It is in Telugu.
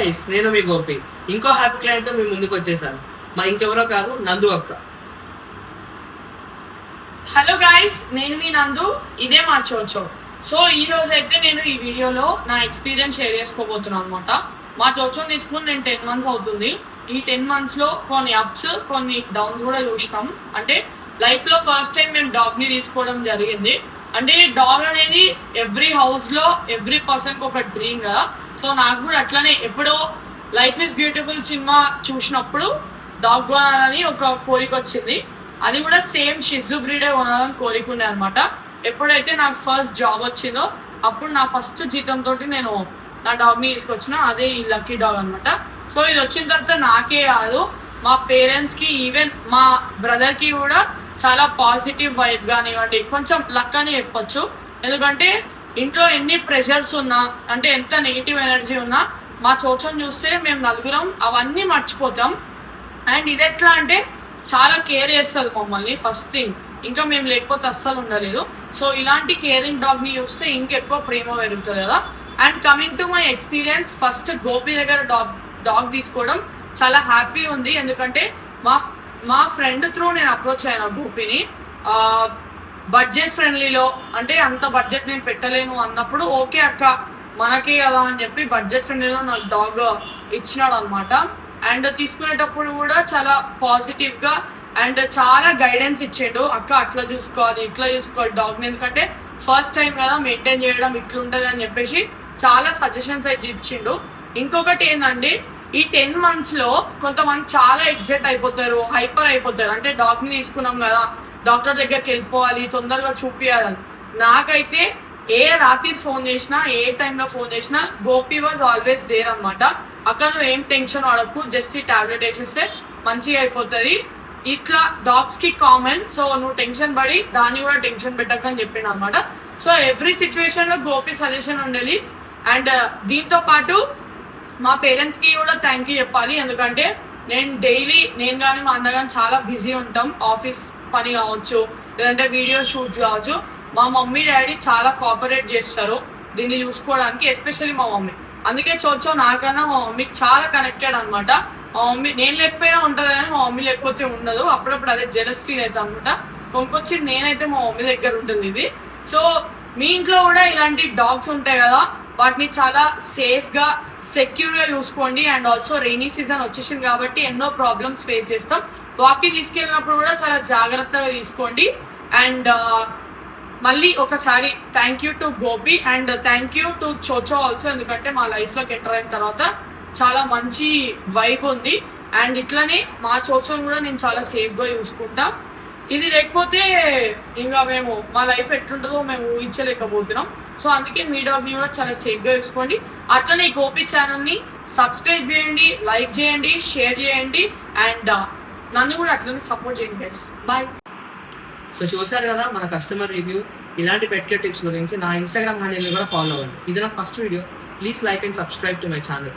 గైస్, నేను మీ గోపి. ఇంకో హ్యాపీ క్లయింట్ తో మీ ముందుకు వచ్చేసాను. మా ఇంకెవరో కాదు, నందు అక్క. హలో గైస్, నేను మీ నందు. ఇదే మా చోచో. సో ఈ రోజు అయితే నేను ఈ వీడియోలో నా ఎక్స్పీరియన్స్ షేర్ చేసుకోబోతున్నాను అనమాట. మా చోచోని తీసుకుని నేను 10 months అవుతుంది. ఈ 10 months లో కొన్ని అప్స్ కొన్ని డౌన్స్ కూడా చూసినాం. అంటే లైఫ్ లో ఫస్ట్ టైం మేము డాగ్ ని తీసుకోవడం జరిగింది. అంటే డాగ్ అనేది ఎవ్రీ హౌస్ లో ఎవ్రీ పర్సన్ కి ఒక డ్రీమ్ కదా. సో నాకు కూడా అట్లనే ఎప్పుడో లైఫ్ ఇస్ బ్యూటిఫుల్ సినిమా చూసినప్పుడు డాగ్ కొనాలని ఒక కోరిక వచ్చింది. అది కూడా సేమ్ షిజు బ్రీడే కొనాలని కోరిక ఉండే అనమాట. ఎప్పుడైతే నాకు ఫస్ట్ జాబ్ వచ్చిందో అప్పుడు నా ఫస్ట్ జీతంతో నేను నా డాగ్ని తీసుకొచ్చిన. అదే ఈ లక్కీ డాగ్ అనమాట. సో ఇది వచ్చిన తర్వాత నాకే కాదు, మా పేరెంట్స్కి, ఈవెన్ మా బ్రదర్కి కూడా చాలా పాజిటివ్ వైబ్ కానివ్వండి, కొంచెం లక్ అని చెప్పొచ్చు. ఎందుకంటే ఇంట్లో ఎన్ని ప్రెషర్స్ ఉన్నా, అంటే ఎంత నెగిటివ్ ఎనర్జీ ఉన్నా, మా చోచోని చూస్తే మేము నలుగురం అవన్నీ మర్చిపోతాం. అండ్ ఇది ఎట్లా అంటే చాలా కేర్ చేస్తుంది మమ్మల్ని. ఫస్ట్ థింగ్, ఇంకా మేము లేకపోతే అస్సలు ఉండలేదు. సో ఇలాంటి కేరింగ్ డాగ్ని చూస్తే ఇంకెక్కువ ప్రేమ పెరుగుతుంది కదా. And coming to my experience, first Gopi దగ్గర డాగ్ తీసుకోవడం చాలా హ్యాపీ ఉంది. ఎందుకంటే మా ఫ్రెండ్ త్రూ నేను అప్రోచ్ అయ్యాను గోపిని. బడ్జెట్ ఫ్రెండ్లీలో, అంటే అంత బడ్జెట్ నేను పెట్టలేను అన్నప్పుడు ఓకే అక్క మనకే కదా అని చెప్పి బడ్జెట్ ఫ్రెండ్లీలో నాకు డాగ్ ఇచ్చినాడు అనమాట. అండ్ తీసుకునేటప్పుడు కూడా చాలా పాజిటివ్గా అండ్ చాలా గైడెన్స్ ఇచ్చిండు. అక్క అట్లా చూసుకోవాలి, ఇట్లా చూసుకోవాలి డాగ్ని, ఎందుకంటే ఫస్ట్ టైం కదా మెయింటైన్ చేయడం ఇట్లుంటుంది అని చెప్పేసి చాలా సజెషన్స్ అయితే ఇచ్చిండు. ఇంకొకటి ఏంటంటే ఈ 10 months లో కొంతమంది చాలా ఎగ్జైట్ అయిపోతారు, హైపర్ అయిపోతారు. అంటే డాగ్ని తీసుకున్నాం కదా, డాక్టర్ దగ్గరికి వెళ్ళిపోవాలి, తొందరగా చూపించాలని. నాకైతే ఏ రాత్రి ఫోన్ చేసినా, ఏ టైంలో ఫోన్ చేసినా గోపి వాజ్ ఆల్వేస్ దేర్ అనమాట. అక్కడ నువ్వు ఏం టెన్షన్ పడకు, జస్ట్ ఈ టాబ్లెట్ వేసేస్తే మంచిగా అయిపోతుంది. ఇట్లా డాగ్స్ కి కామన్. సో నువ్వు టెన్షన్ పడి దాన్ని కూడా టెన్షన్ పెట్టకు అని చెప్పిండు అనమాట. సో ఎవ్రీ సిచ్యువేషన్ లో గోపి సజెషన్ ఉండాలి. అండ్ దీంతో పాటు మా పేరెంట్స్ కి కూడా థ్యాంక్ యూ చెప్పాలి. ఎందుకంటే నేను కానీ మా అన్న కానీ చాలా బిజీ ఉంటాం. ఆఫీస్ పని కావచ్చు, లేదంటే వీడియో షూట్స్ కావచ్చు. మా మమ్మీ డాడీ చాలా కోఆపరేట్ చేస్తారు దీన్ని చూసుకోవడానికి, ఎస్పెషల్లీ మా మమ్మీ. అందుకే చోచో నాకన్నా మా మమ్మీకి చాలా కనెక్టెడ్ అనమాట. మా మమ్మీ నేను లేకపోయినా ఉంటుంది కానీ మా మమ్మీ లేకపోతే ఉండదు. అప్పుడప్పుడు అదే జెలస్ ఫీల్ అవుతుంది అనమాట. కొనుక్కొచ్చి నేనైతే మా మమ్మీ దగ్గర ఉంటుంది ఇది. సో మీ ఇంట్లో కూడా ఇలాంటి డాగ్స్ ఉంటాయి కదా, వాటిని చాలా సేఫ్గా సెక్యూర్గా చూసుకోండి. అండ్ ఆల్సో రెయినీ సీజన్ వచ్చేసింది కాబట్టి ఎన్నో ప్రాబ్లమ్స్ ఫేస్ చేస్తాం. వాక్కి తీసుకెళ్ళినప్పుడు కూడా చాలా జాగ్రత్తగా తీసుకోండి. అండ్ మళ్ళీ ఒకసారి thank you to Gopi and thank you to Chocho also. ఎందుకంటే మా లైఫ్లోకి ఎంటర్ అయిన తర్వాత చాలా మంచి వైబ్ ఉంది. అండ్ ఇట్లనే మా చోచోని కూడా నేను చాలా సేఫ్గా చూసుకుంటా. ఇది లేకపోతే ఇంకా మేము మా లైఫ్ ఎట్లుంటుందో మేము ఊహించలేకపోతున్నాం. సో అందుకే మీ డాగ్ని కూడా చాలా సేఫ్గా చూసుకోండి. అట్లనే ఈ గోపి ఛానల్ని సబ్స్క్రైబ్ చేయండి, లైక్ చేయండి, షేర్ చేయండి. అండ్ నన్ను కూడా అట్లనే సపోర్ట్ చేయండి గైస్. బాయ్. సో చూసారు కదా మన కస్టమర్ రివ్యూ. ఇలాంటి పెట్ కేర్ టిప్స్ గురించి నా ఇన్స్టాగ్రామ్ హ్యాండిల్ని కూడా ఫాలో అవ్వండి. ఇది నా first video. Please like and subscribe to my channel.